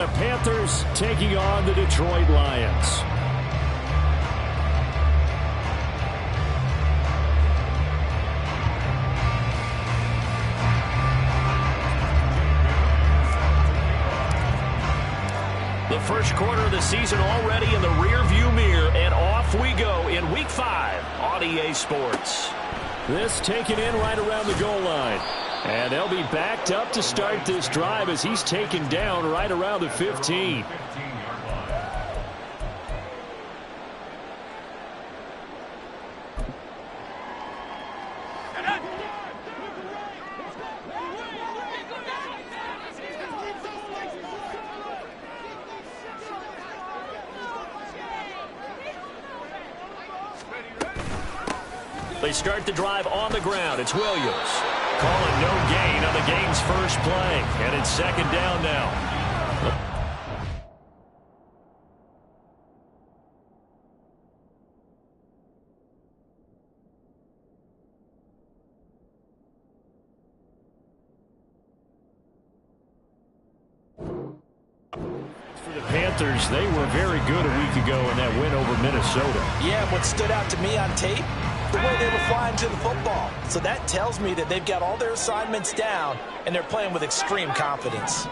The Panthers taking on the Detroit Lions. The first quarter of the season already in the rearview mirror, and off we go in Week 5 on EA Sports. This taken in right around the goal line. And they'll be backed up to start this drive as he's taken down right around the 15. They start the drive on the ground. It's Williams. Calling no gain on the game's first play. And it's second down now. For the Panthers, they were very good a week ago in that win over Minnesota. Yeah, what stood out to me on tape, the way they were flying to the football. So that tells me that they've got all their assignments down, and they're playing with extreme confidence.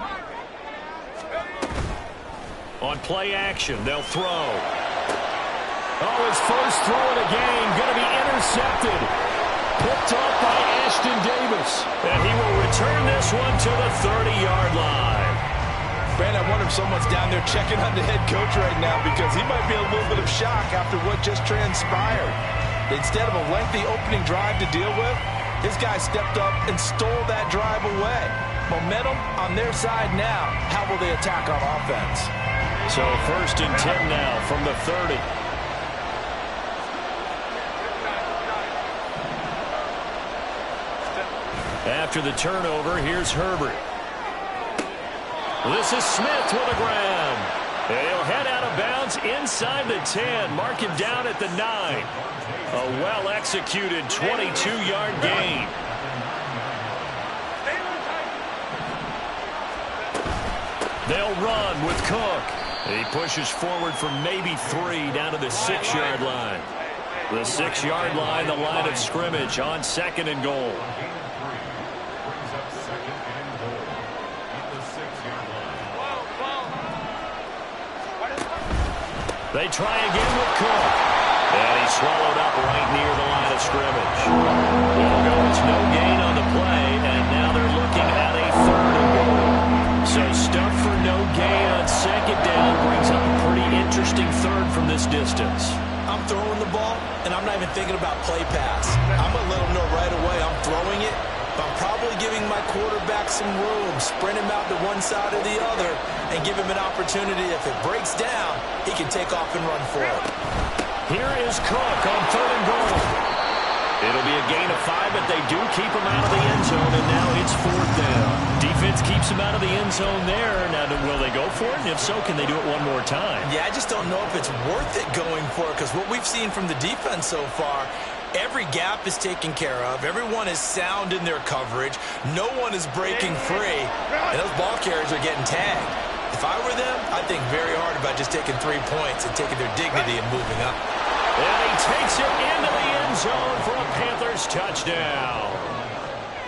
On play action, they'll throw. Oh, his first throw of the game going to be intercepted. Picked off by Ashton Davis. And he will return this one to the 30-yard line. Brandon, I wonder if someone's down there checking on the head coach right now because he might be a little bit of shock after what just transpired. Instead of a lengthy opening drive to deal with, his guy stepped up and stole that drive away. Momentum on their side now. How will they attack on offense? So 1st and 10 now from the 30. After the turnover, here's Herbert. This is Smith with the grab. He'll head out of bounds inside the 10. Mark him down at the 9. A well-executed 22-yard gain. They'll run with Cook. He pushes forward for maybe 3 down to the 6-yard line. The 6-yard line, the line of scrimmage on 2nd and goal. They try again with Cook. And he's swallowed up right near the line of scrimmage. It'll go, it's no gain on the play, and now they're looking at a 3rd and goal. So stuff for no gain on 2nd down brings up a pretty interesting 3rd from this distance. I'm throwing the ball, and I'm not even thinking about play pass. I'm going to let him know right away I'm throwing it, but I'm probably giving my quarterback some room, sprint him out to one side or the other, and give him an opportunity. If it breaks down, he can take off and run for it. Here is Cook on 3rd and goal. It'll be a gain of 5, but they do keep him out of the end zone, and now it's 4th down. Defense keeps him out of the end zone there. Now, will they go for it? And if so, can they do it one more time? Yeah, I just don't know if it's worth it going for it, because what we've seen from the defense so far, every gap is taken care of. Everyone is sound in their coverage. No one is breaking free, and those ball carriers are getting tagged. If I were them, I'd think very hard about just taking 3 points and taking their dignity and moving up. And he takes it into the end zone for a Panthers touchdown.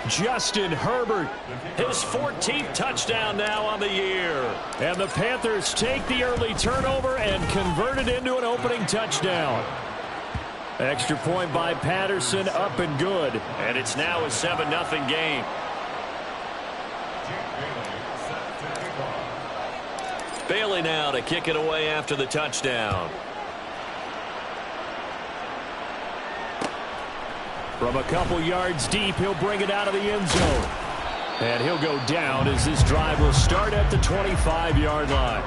Justin Herbert, his 14th touchdown now on the year. And the Panthers take the early turnover and convert it into an opening touchdown. Extra point by Patterson, up and good. And it's now a 7-0 game. Bailey now to kick it away after the touchdown. From a couple yards deep, he'll bring it out of the end zone. And he'll go down as this drive will start at the 25-yard line.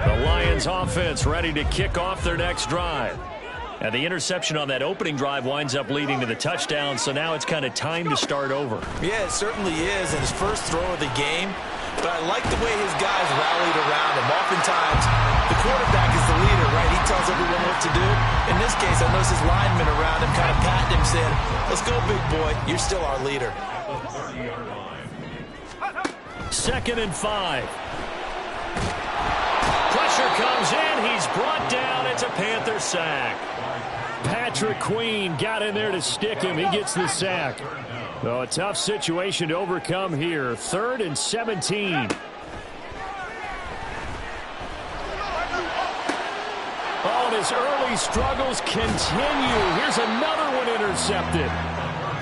The Lions offense ready to kick off their next drive. And the interception on that opening drive winds up leading to the touchdown, so now it's kind of time to start over. Yeah, it certainly is, and his first throw of the game. But I like the way his guys rallied around him. Oftentimes, the quarterback is the leader, right? He tells everyone what to do. In this case, I noticed his linemen around him kind of patting him, saying, let's go, big boy. You're still our leader. 2nd and 5. Pressure comes in. He's brought down. It's a Panther sack. Patrick Queen got in there to stick him. He gets the sack. Oh, a tough situation to overcome here. 3rd and 17. Oh, and his early struggles continue. Here's another one intercepted.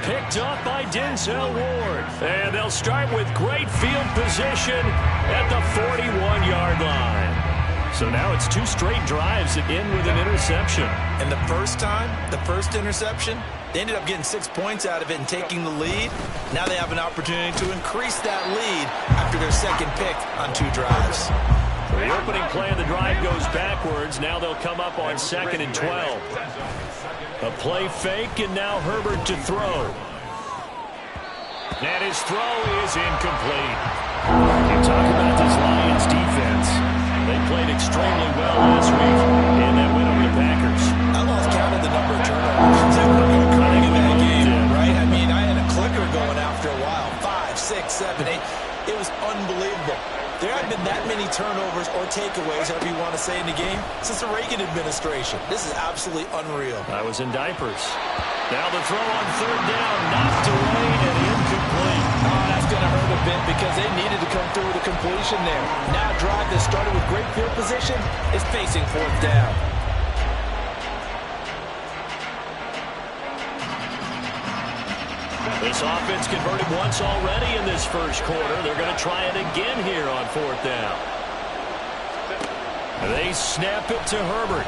Picked up by Denzel Ward. And they'll start with great field position at the 41-yard line. So now it's 2 straight drives that end with an interception. And the first interception, they ended up getting 6 points out of it and taking the lead. Now they have an opportunity to increase that lead after their 2nd pick on 2 drives. So the opening play of the drive goes backwards. Now they'll come up on 2nd and 12. A play fake, and now Herbert to throw. And his throw is incomplete. You talk about this Lions defense. They played extremely well last week in that win over the Packers. I lost count of the number of turnovers that were occurring in that game, right? I mean, I had a clicker going after a while. 5, 6, 7, 8. It was unbelievable. There haven't been that many turnovers or takeaways, however you want to say, in the game since the Reagan administration. This is absolutely unreal. I was in diapers. Now the throw on 3rd down, knocked away and incomplete. Oh, that's going to hurt a bit because they needed to come through with a completion there. Now a drive that started with great field position is facing 4th down. This offense converted once already in this first quarter. They're going to try it again here on 4th down. They snap it to Herbert.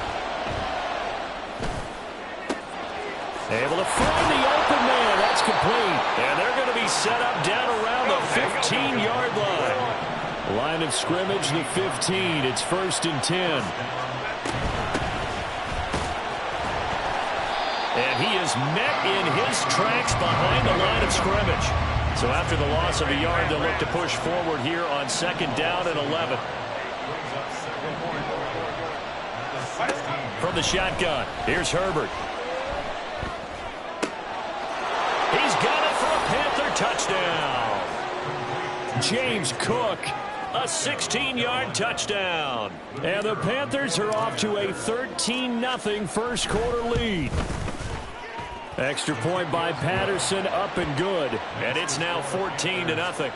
Able to find the open man. That's complete. And they're going to be set up down around the 15-yard line. Line of scrimmage, the 15. It's 1st and 10. And he is met in his tracks behind the line of scrimmage. So after the loss of a yard, they'll look to push forward here on 2nd down and 11. From the shotgun, here's Herbert. He's got it for a Panther touchdown. James Cook, a 16-yard touchdown. And the Panthers are off to a 13-0 first quarter lead. Extra point by Patterson, up and good. And it's now 14-0.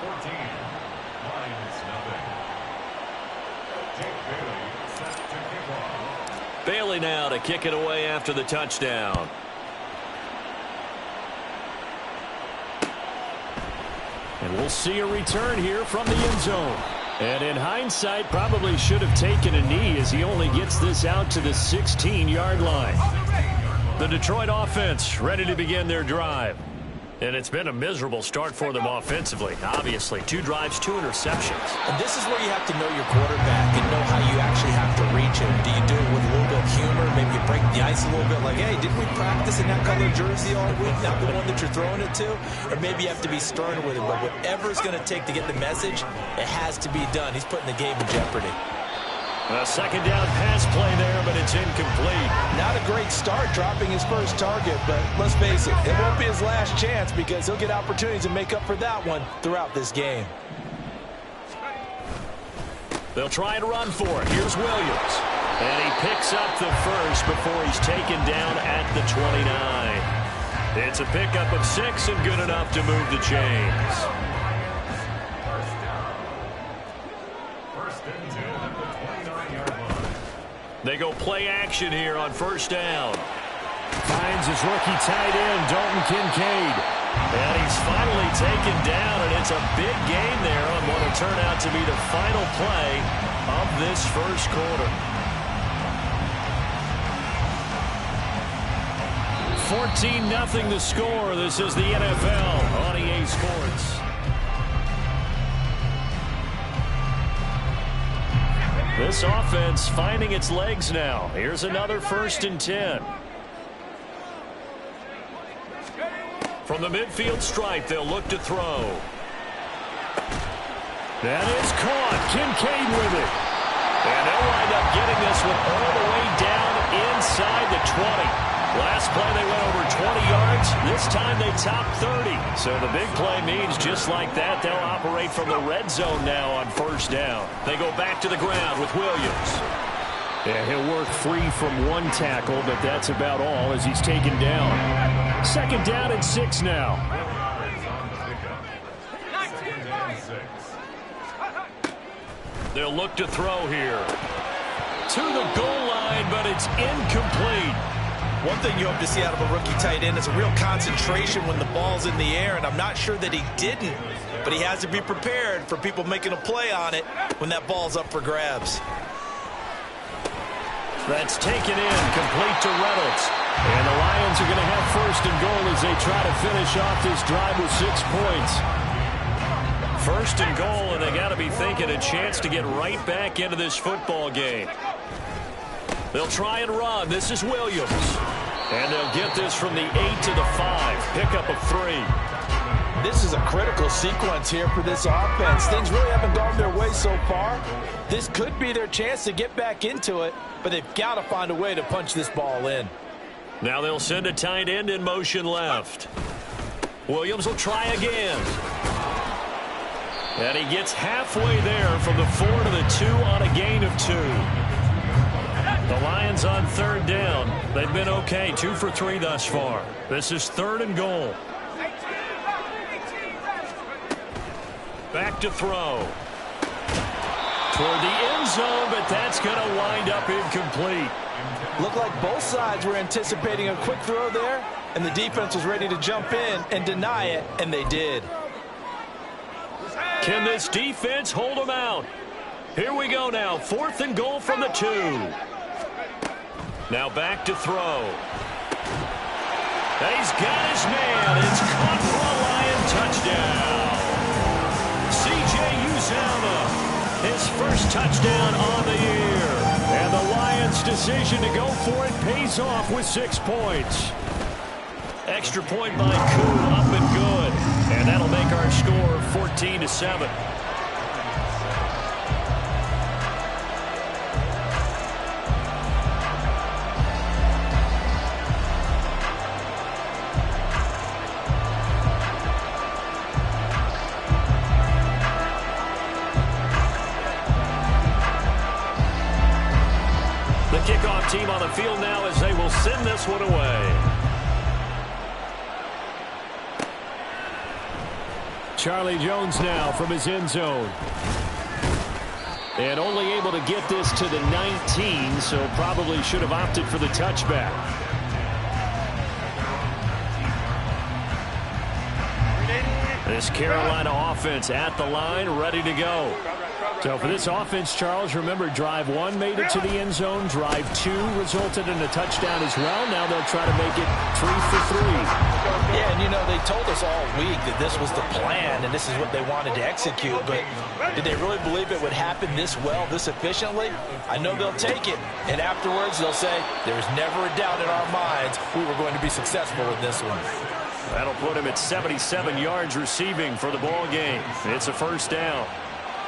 Bailey now to kick it away after the touchdown. And we'll see a return here from the end zone. And in hindsight, probably should have taken a knee as he only gets this out to the 16-yard line. The Detroit offense ready to begin their drive. And it's been a miserable start for them offensively. Obviously, 2 drives, 2 interceptions. And this is where you have to know your quarterback and know how you actually have to reach him. Do you do it with a little bit of humor? Maybe you break the ice a little bit like, hey, didn't we practice in that color jersey all week? Not the one that you're throwing it to? Or maybe you have to be stern with him. But whatever it's going to take to get the message, it has to be done. He's putting the game in jeopardy. A 2nd down pass play there, but it's incomplete. Not a great start dropping his first target, but let's face it, it won't be his last chance because he'll get opportunities to make up for that one throughout this game. They'll try and run for it. Here's Williams. And he picks up the first before he's taken down at the 29. It's a pickup of 6 and good enough to move the chains. They go play action here on 1st down. Finds his rookie tight end, Dalton Kincaid. And he's finally taken down, and it's a big gain there on what will turn out to be the final play of this first quarter. 14-0 the score. This is the NFL on EA Sports. This offense finding its legs now. Here's another 1st and 10. From the midfield stripe, they'll look to throw. That is caught. Kincaid with it. And they'll wind up getting this one all the way down inside the 20. Last play they went over 20 yards. This time they topped 30. So the big play means just like that, they'll operate from the red zone now on first down. They go back to the ground with Williams. Yeah, he'll work free from one tackle, but that's about all as he's taken down. Second down and 6 now. They'll look to throw here. To the goal line, but it's incomplete. One thing you hope to see out of a rookie tight end is a real concentration when the ball's in the air, and I'm not sure that he didn't, but he has to be prepared for people making a play on it when that ball's up for grabs. That's taken in, complete to Reynolds. And the Lions are going to have first and goal as they try to finish off this drive with 6 points. First and goal, and they got to be thinking a chance to get right back into this football game. They'll try and run. This is Williams. And they'll get this from the 8 to the 5. Pickup of 3. This is a critical sequence here for this offense. Things really haven't gone their way so far. This could be their chance to get back into it, but they've got to find a way to punch this ball in. Now they'll send a tight end in motion left. Williams will try again. And he gets halfway there from the 4 to the 2 on a gain of 2. The Lions on third down. They've been okay, 2 for 3 thus far. This is third and goal. Back to throw. Toward the end zone, but that's going to wind up incomplete. Looked like both sides were anticipating a quick throw there, and the defense was ready to jump in and deny it, and they did. Can this defense hold them out? Here we go now, 4th and goal from the 2. Now back to throw. And he's got his man. It's caught for a Lion touchdown. C.J. Uzomah, his first touchdown on the year. And the Lions' decision to go for it pays off with 6 points. Extra point by Koo, up and good. And that'll make our score 14-7. The kickoff team on the field now as they will send this one away. Charlie Jones now from his end zone. And only able to get this to the 19, so probably should have opted for the touchback. This Carolina offense at the line, ready to go. So for this offense, Charles, remember, drive 1 made it to the end zone. Drive 2 resulted in a touchdown as well. Now they'll try to make it 3 for 3. Yeah, and you know, they told us all week that this was the plan and this is what they wanted to execute. But did they really believe it would happen this well, this efficiently? I know they'll take it. And afterwards, they'll say, there's never a doubt in our minds we were going to be successful in this one. That'll put him at 77 yards receiving for the ball game. It's a first down.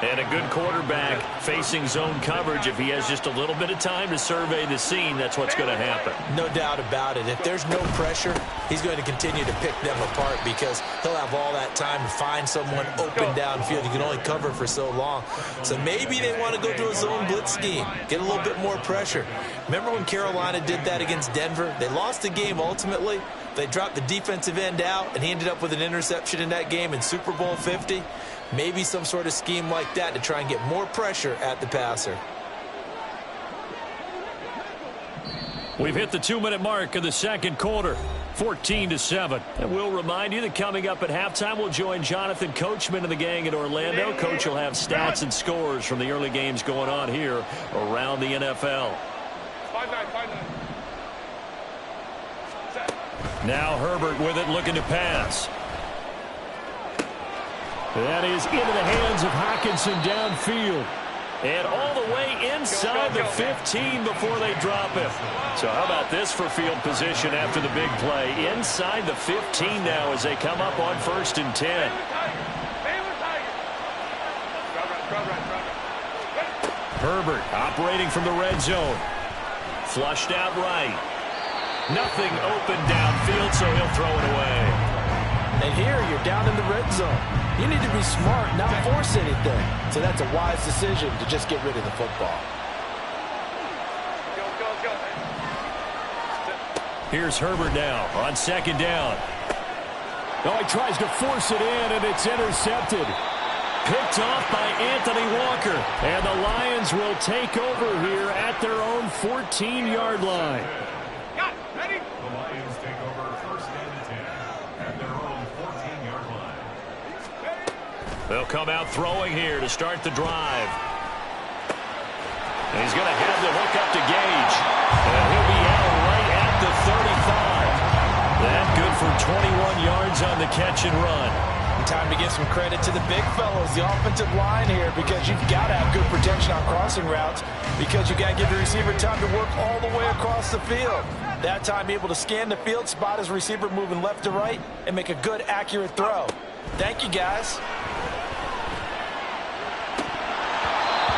And a good quarterback facing zone coverage. If he has just a little bit of time to survey the scene, that's what's going to happen. No doubt about it. If there's no pressure, he's going to continue to pick them apart because he'll have all that time to find someone open downfield. He can only cover for so long. So maybe they want to go to a zone blitz scheme, get a little bit more pressure. Remember when Carolina did that against Denver? They lost the game ultimately. They dropped the defensive end out, and he ended up with an interception in that game in Super Bowl 50. Maybe some sort of scheme like that to try and get more pressure at the passer. We've hit the 2-minute mark of the second quarter, 14-7. And we'll remind you that coming up at halftime, we'll join Jonathan Coachman and the gang in Orlando. Coach will have stats and scores from the early games going on here around the NFL. Now Herbert with it, looking to pass. That is into the hands of Hockenson downfield. And all the way inside the 15 before they drop him. So how about this for field position after the big play? Inside the 15 now as they come up on 1st and 10. Herbert operating from the red zone. Flushed out right. Nothing open downfield, so he'll throw it away. And here you're down in the red zone. You need to be smart, not force anything. So that's a wise decision to just get rid of the football. Here's Herbert now on second down. Oh, he tries to force it in, and it's intercepted. Picked off by Anthony Walker. And the Lions will take over here at their own 14-yard line. Ready? The Lions take over first and 10 at their own 14-yard line. They'll come out throwing here to start the drive. And he's going to have the hook up to Gage. And he'll be out right at the 35. That good for 21 yards on the catch and run. Time to give some credit to the big fellows, the offensive line here, because you've got to have good protection on crossing routes, because you've got to give the receiver time to work all the way across the field. That time, be able to scan the field, spot his receiver moving left to right, and make a good, accurate throw. Thank you, guys.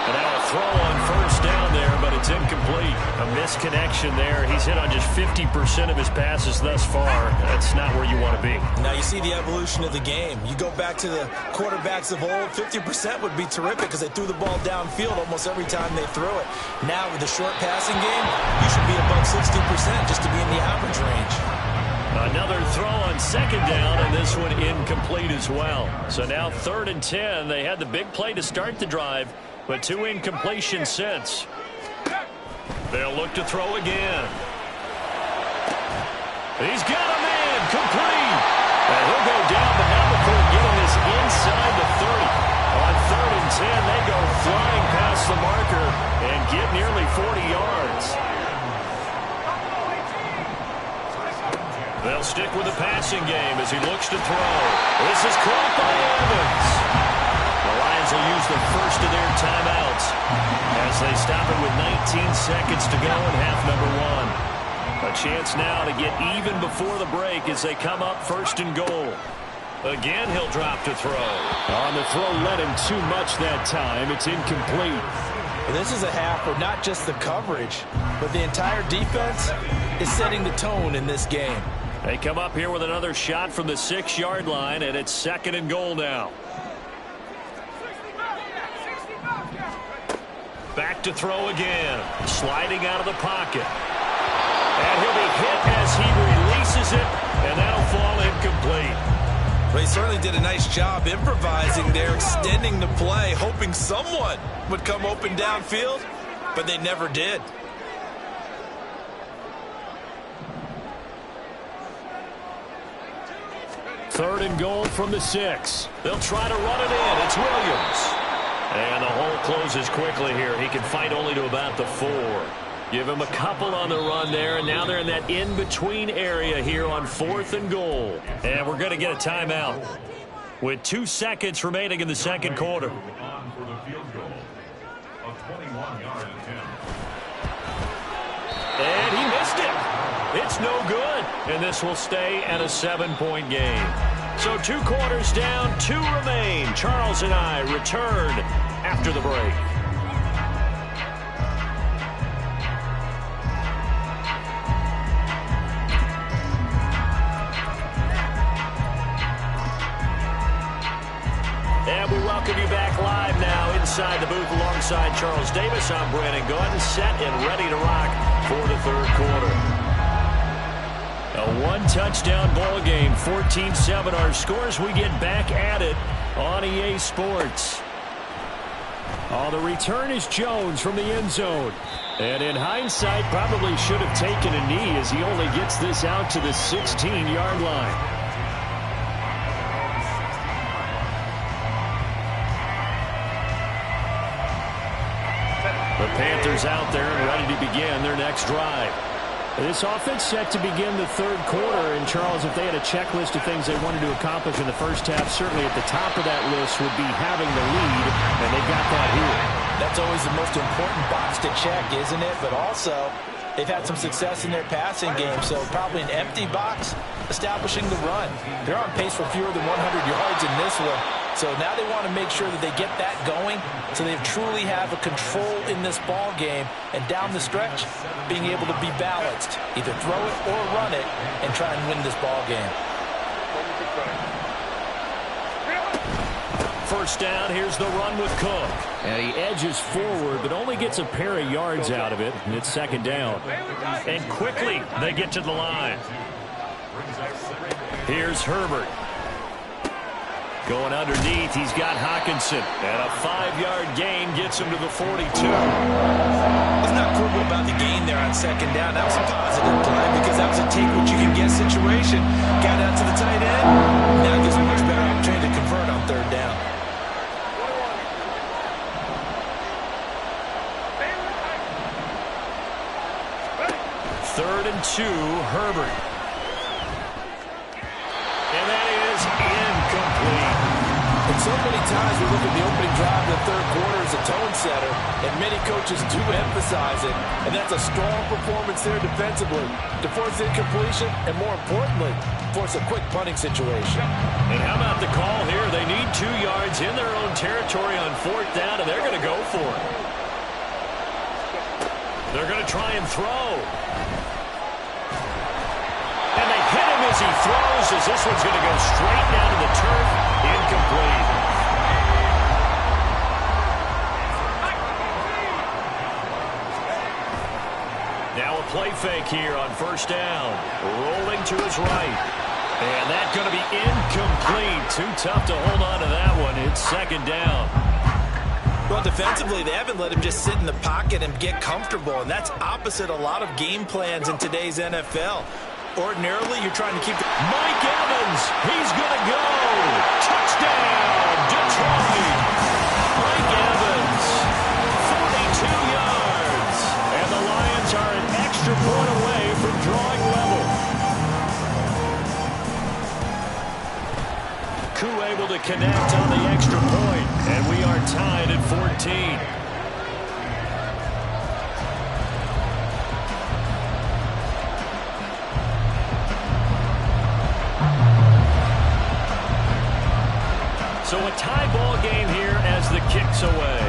And now a throw on first down there, but it's incomplete. A misconnection there. He's hit on just 50% of his passes thus far. That's not where you want to be. Now you see the evolution of the game. You go back to the quarterbacks of old, 50% would be terrific because they threw the ball downfield almost every time they threw it. Now with the short passing game, you should be above 60% just to be in the average range. Another throw on second down, and this one incomplete as well. So now 3rd and 10. They had the big play to start the drive, but 2 incompletions since. They'll look to throw again. He's got a man, complete. And he'll go down, but not before getting this inside the 30. On 3rd and 10, they go flying past the marker and get nearly 40 yards. They'll stick with the passing game as he looks to throw. This is caught by Evans. The Lions will use the first of their timeouts as they stop it with 19 seconds to go in half number 1. A chance now to get even before the break as they come up 1st and goal. Again, he'll drop to throw. On the throw, led him too much that time. It's incomplete. Well, this is a half where not just the coverage, but the entire defense is setting the tone in this game. They come up here with another shot from the 6-yard line, and it's 2nd and goal now. Back to throw again. Sliding out of the pocket. And he'll be hit as he releases it, and that'll fall incomplete. Well, he certainly did a nice job improvising there, extending the play, hoping someone would come open downfield, but they never did. Third and goal from the 6. They'll try to run it in. It's Williams. And the hole closes quickly here. He can fight only to about the 4. Give him a couple on the run there, and now they're in that in-between area here on 4th and goal. And we're going to get a timeout with 2 seconds remaining in the second quarter. On for the field goal. A 21-yard attempt. And he missed it. It's no good. And this will stay at a 7-point game. So 2 quarters down, 2 remain. Charles and I return after the break. And we welcome you back live now inside the booth alongside Charles Davis. I'm Brandon Gaudin, set and ready to rock for the 3rd quarter. A 1-touchdown ball game, 14-7 our scores. We get back at it on EA Sports. Oh, the return is Jones from the end zone. And in hindsight, probably should have taken a knee as he only gets this out to the 16-yard line. The Panthers out there and ready to begin their next drive. This offense set to begin the 3rd quarter. And, Charles, if they had a checklist of things they wanted to accomplish in the first half, certainly at the top of that list would be having the lead, and they got that here. That's always the most important box to check, isn't it? But also, they've had some success in their passing game, so probably an empty box establishing the run. They're on pace for fewer than 100 yards in this one. So now they want to make sure that they get that going so they truly have a control in this ball game, and down the stretch, being able to be balanced. Either throw it or run it and try and win this ball game. First down, here's the run with Cook. And he edges forward, but only gets a pair of yards out of it, and it's second down. And quickly, they get to the line. Here's Herbert. Going underneath, he's got Hockenson. And a 5-yard gain gets him to the 42. Let's not quibble about the gain there on second down. That was a positive play because that was a take-what-you-can-get situation. Got out to the tight end. Now gives him a much better opportunity to convert on third down. Third and 2, Herbert. And that is incomplete. And so many times we look at the opening drive of the third quarter as a tone setter, and many coaches do emphasize it, and that's a strong performance there defensively to force incompletion and, more importantly, force a quick punting situation. And how about the call here? They need 2 yards in their own territory on fourth down, and they're going to go for it. They're going to try and throw. And they hit him as he throws, as this one's going to go straight down to the turf. Incomplete. Now a play fake here on first down. Rolling to his right. And that's going to be incomplete. Too tough to hold on to that one. It's second down. Well, defensively, they haven't let him just sit in the pocket and get comfortable, and that's opposite a lot of game plans in today's NFL. Ordinarily, you're trying to keep the... Mike Evans, he's going to go. Touchdown, Detroit. Mike Evans, 42 yards. And the Lions are an extra point away from drawing level. Koo able to connect on the extra point, and we are tied at 14. So a tie ball game here as the kick's away.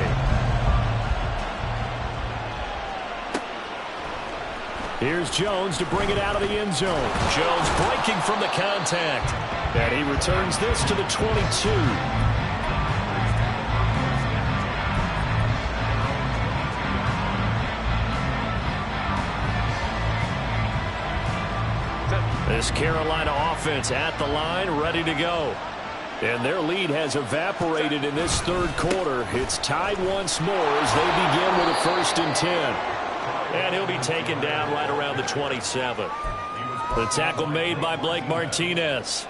Here's Jones to bring it out of the end zone. Jones breaking from the contact. And he returns this to the 22. This Carolina offense at the line, ready to go. And their lead has evaporated in this third quarter. It's tied once more as they begin with a 1st and 10. And he'll be taken down right around the 27. The tackle made by Blake Martinez.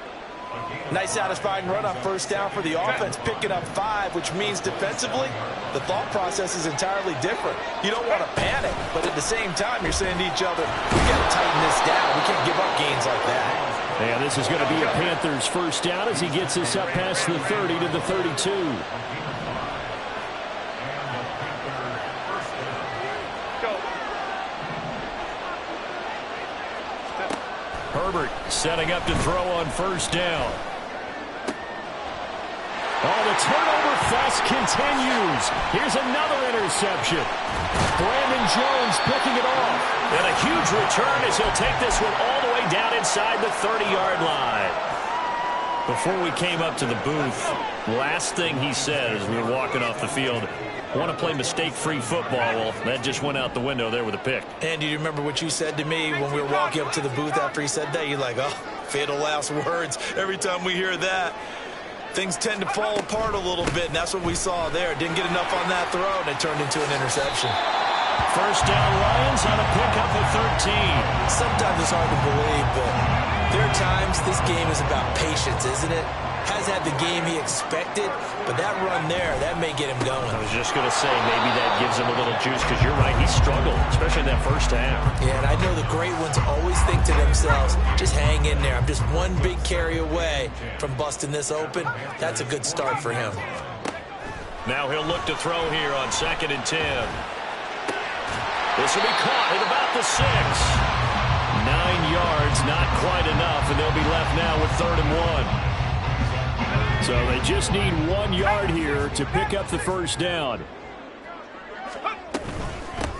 Nice satisfying run on first down for the offense, picking up 5, which means defensively, the thought process is entirely different. You don't want to panic, but at the same time, you're saying to each other, we got to tighten this down. We can't give up gains like that. And this is going to be a Panthers first down as he gets this up past the 30 to the 32. Herbert setting up to throw on first down. Oh, the turnover fest continues. Here's another interception. Brandon Jones picking it off. And a huge return as he'll take this one all the way down inside the 30-yard line. Before we came up to the booth, last thing he said as we were walking off the field, want to play mistake-free football. Well, that just went out the window there with a pick. And do you remember what you said to me when we were walking up to the booth after he said that? You're like, oh, fatal last words. Every time we hear that, things tend to fall apart a little bit, and that's what we saw there. Didn't get enough on that throw, and it turned into an interception. First down, Lions on a pickup at 13. Sometimes it's hard to believe, but there are times this game is about patience, isn't it? Has had the game he expected, but that run there, that may get him going. I was just going to say, maybe that gives him a little juice, because you're right, he struggled, especially in that first half. Yeah, and I know the great ones always think to themselves, just hang in there. I'm just one big carry away from busting this open. That's a good start for him. Now he'll look to throw here on 2nd and 10. This will be caught at about the 6. 9 yards, not quite enough, and they'll be left now with 3rd and 1. So they just need 1 yard here to pick up the first down.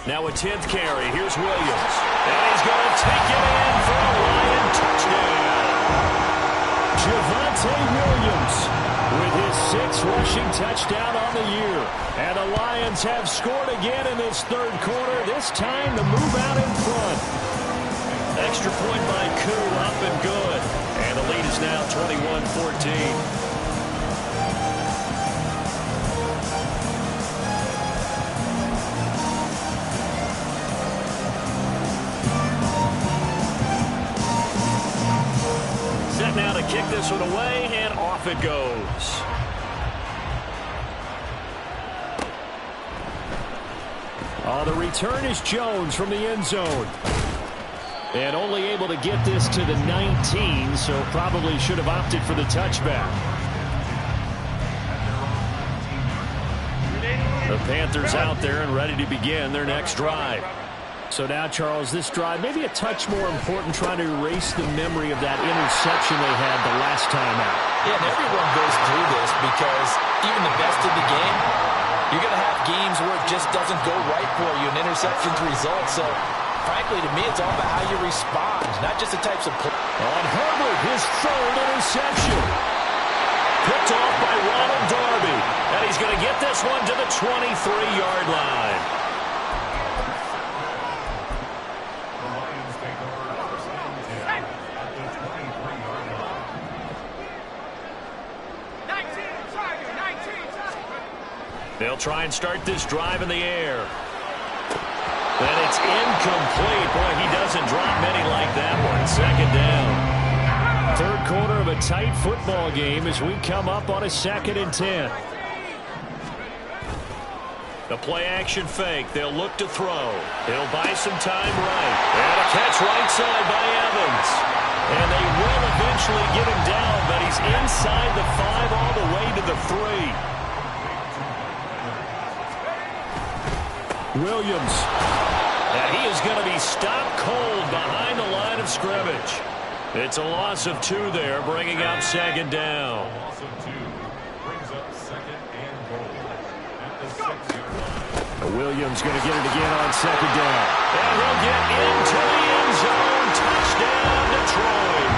Now a 10th carry. Here's Williams. And he's going to take it in for a Lion touchdown. Javonte Williams with his 6th rushing touchdown on the year. And the Lions have scored again in this third quarter. This time to move out in front. Extra point by Koo, up and good. And the lead is now 21-14. Now to kick this one away, and off it goes. The return is Jones from the end zone. And only able to get this to the 19, so probably should have opted for the touchback. The Panthers out there and ready to begin their next drive. So now, Charles, this drive maybe a touch more important, trying to erase the memory of that interception they had the last time out. Yeah, and everyone goes through this because even the best of the game, you're going to have games where it just doesn't go right for you, and interceptions result. So, frankly, to me, it's all about how you respond, not just the types of play. On Herbert, his 3rd interception. Picked off by Ronald Darby. And he's going to get this one to the 23-yard line. They'll try and start this drive in the air. And it's incomplete. Boy, he doesn't drop many like that one. 2nd down. Third quarter of a tight football game as we come up on a 2nd and 10. The play action fake. They'll look to throw. He'll buy some time right. And a catch right side by Evans. And they will eventually get him down, but he's inside the 5 all the way to the 3. Williams. And he is going to be stopped cold behind the line of scrimmage. It's a loss of 2 there, bringing up 2nd down. Loss of 2 brings up 2nd and goal at the 6-yard line. Williams going to get it again on 2nd down. And he'll get into the end zone. Touchdown, Detroit.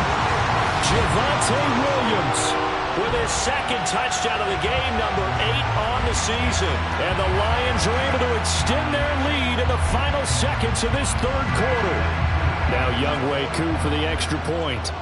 Javonte Williams with his 2nd touchdown of the game, number 8 on the season. And the Lions are able to extend their lead in the final seconds of this third quarter. Now Younghoe Koo for the extra point.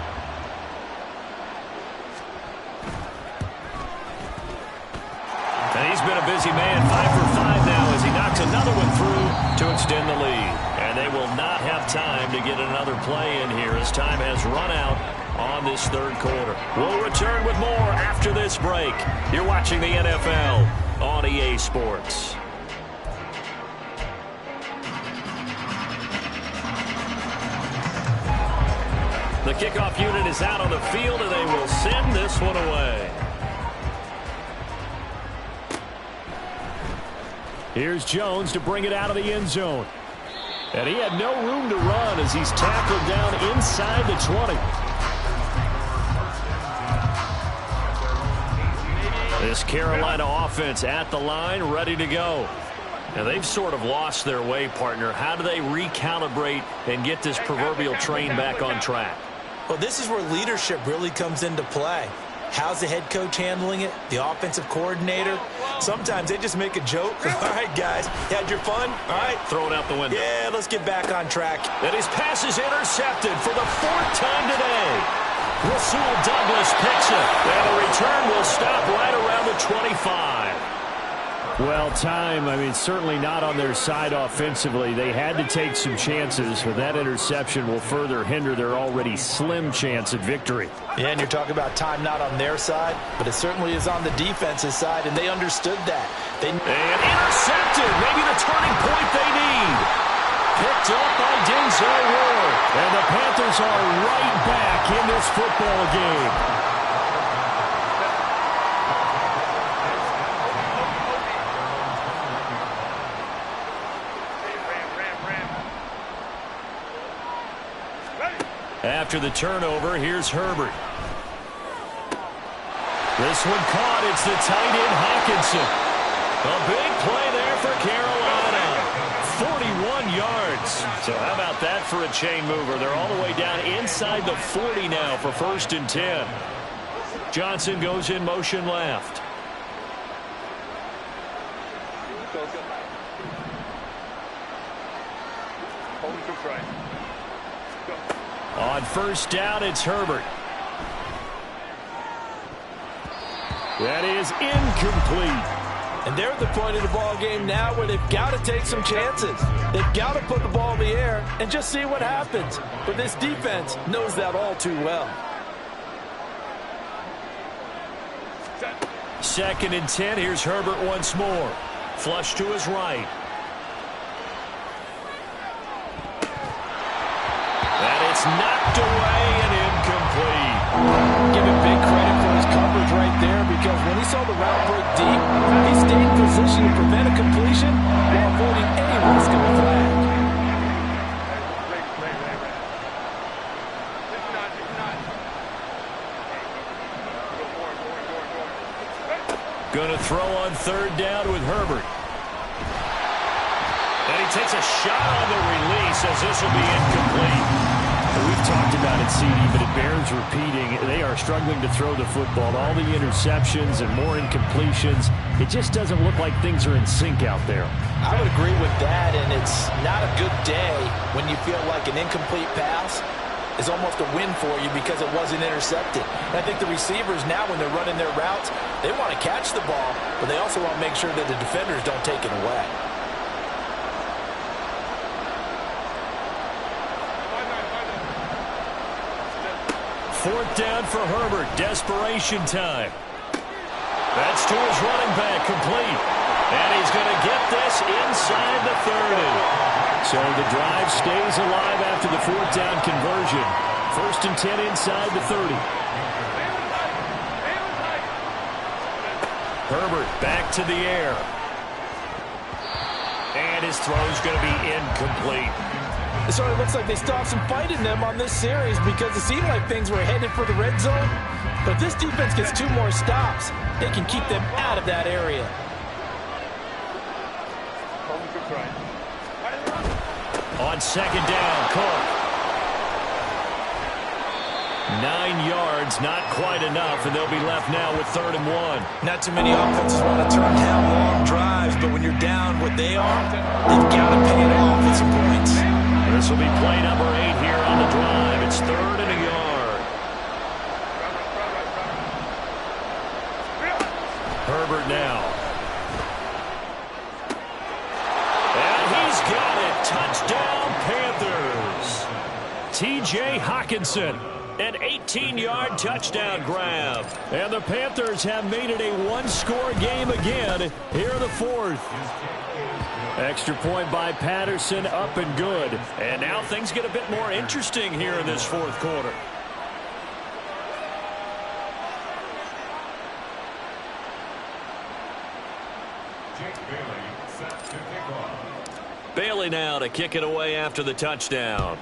And he's been a busy man, 5 for 5 now as he knocks another one through to extend the lead. And they will not have time to get another play in here as time has run out on this third quarter. We'll return with more after this break. You're watching the NFL on EA Sports. The kickoff unit is out on the field, and they will send this one away. Here's Jones to bring it out of the end zone. And he had no room to run as he's tackled down inside the 20. This Carolina offense at the line, ready to go. And they've sort of lost their way, partner. How do they recalibrate and get this proverbial train back on track? Well, this is where leadership really comes into play. How's the head coach handling it? The offensive coordinator? Sometimes they just make a joke. All right, guys, had your fun? All right. Throw it out the window. Yeah, let's get back on track. And his pass is intercepted for the 4th time today. Rasul Douglas picks it. And the return will stop right around the 25. Well, time, certainly not on their side offensively. They had to take some chances, but that interception will further hinder their already slim chance at victory. Yeah, and you're talking about time not on their side, but it certainly is on the defense's side, and they understood that. And intercepted, maybe the turning point they need. Picked up by Denzel Ward. And the Panthers are right back in this football game. After the turnover, here's Herbert. This one caught. It's the tight end, Hockenson. A big play there for Carolina. 41 yards. So how about that for a chain mover? They're all the way down inside the 40 now for 1st and 10. Johnson goes in motion left. On 1st down, it's Herbert. That is incomplete. And they're at the point of the ball game now where they've got to take some chances. They've got to put the ball in the air and just see what happens. But this defense knows that all too well. 2nd and 10. Here's Herbert once more. Flush to his right. And it's knocked away and incomplete. Give him big credit for his coverage right there, because when he saw the route break deep, he stayed in position to prevent a completion while avoiding any risk of a flag. Going to throw on 3rd down with Herbert. And he takes a shot on the release as this will be incomplete. We've talked about it, CD, but it bears repeating. They are struggling to throw the football. All the interceptions and more incompletions. It just doesn't look like things are in sync out there. I would agree with that, and it's not a good day when you feel like an incomplete pass is almost a win for you because it wasn't intercepted. And I think the receivers now, when they're running their routes, they want to catch the ball, but they also want to make sure that the defenders don't take it away. Fourth down for Herbert. Desperation time. That's to his running back. Complete. And he's going to get this inside the 30. So the drive stays alive after the 4th down conversion. 1st and 10 inside the 30. Herbert back to the air. And his throw's going to be incomplete. It sort of looks like they still have some fight in them on this series, because it seemed like things were headed for the red zone. But if this defense gets 2 more stops, they can keep them out of that area. On 2nd down, Cook. 9 yards, not quite enough, and they'll be left now with 3rd and 1. Not too many offenses want to turn down long drives, but when you're down what they are, they've got to pay it off with some points. This will be play number 8 here on the drive. It's 3rd and a yard. Herbert now. And he's got it. Touchdown, Panthers. T.J. Hockenson. An 18-yard touchdown grab. And the Panthers have made it a one-score game again here in the 4th. Extra point by Patterson, up and good. And now things get a bit more interesting here in this 4th quarter. Bailey now to kick it away after the touchdown.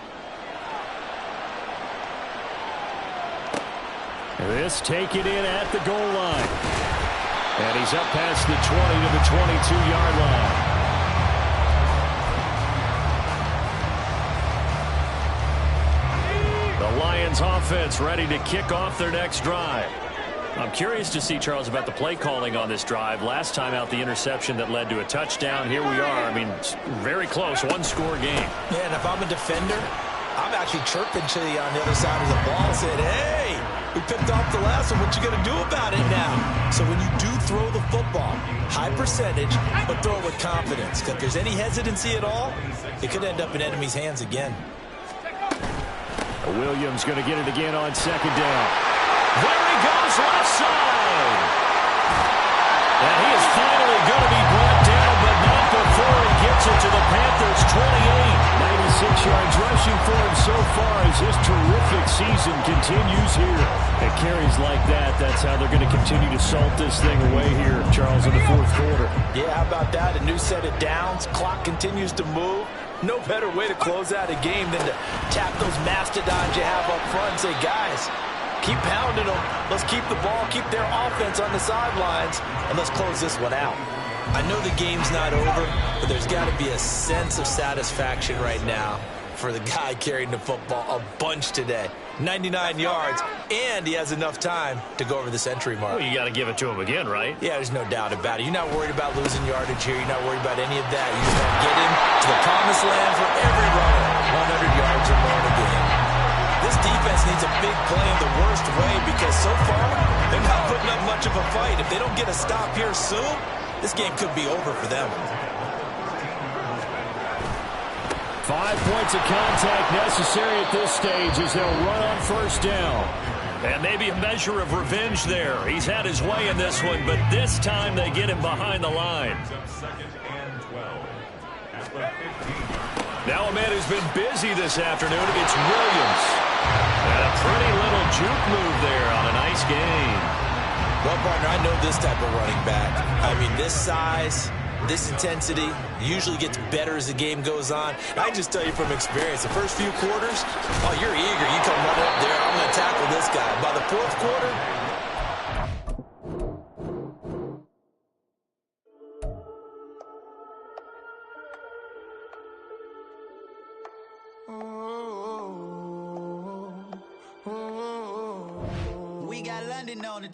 This taken in at the goal line. And he's up past the 20 to the 22-yard line. The Lions offense ready to kick off their next drive. I'm curious to see, Charles, about the play calling on this drive. Last time out, the interception that led to a touchdown. Here we are. I mean, it's very close, one-score game. Yeah, and if I'm a defender, I'm actually chirping to you on the other side of the ball and saying, hey, we picked off the last one. What you going to do about it now? So when you do throw the football, high percentage, but throw it with confidence. Because if there's any hesitancy at all, it could end up in enemy's hands again. Williams going to get it again on 2nd down. There he goes, left side. And he is finally going to be brought down, but not before he gets it to the Panthers' 28. 96 yards rushing for him so far as his terrific season continues here. At carries like that, that's how they're going to continue to salt this thing away here, Charles, in the 4th quarter. Yeah, how about that? A new set of downs. Clock continues to move. No better way to close out a game than to tap those mastodons you have up front and say, guys, Keep pounding them. Let's keep the ball, keep their offense on the sidelines, and let's close this one out. I know the game's not over, but there's got to be a sense of satisfaction right now for the guy carrying the football a bunch today. 99 yards, and he has enough time to go over the century mark. Well, you got to give it to him again, right? Yeah, there's no doubt about it. You're not worried about losing yardage here. You're not worried about any of that. You just want to get him to the promised land for every runner. 100 yards or more in a game. This defense needs a big play in the worst way because so far, they're not putting up much of a fight. If they don't get a stop here soon, this game could be over for them. 5 points of contact necessary at this stage as they'll run on first down. And maybe a measure of revenge there. He's had his way in this one, but this time they get him behind the line. Now a man who's been busy this afternoon, it's Williams. And a pretty little juke move there on a nice gain. Well, partner, I know this type of running back. I mean, this size, this intensity usually gets better as the game goes on. I just tell you from experience, the first few quarters, oh, you're eager. You come right up there. I'm going to tackle this guy. By the fourth quarter, we got London on the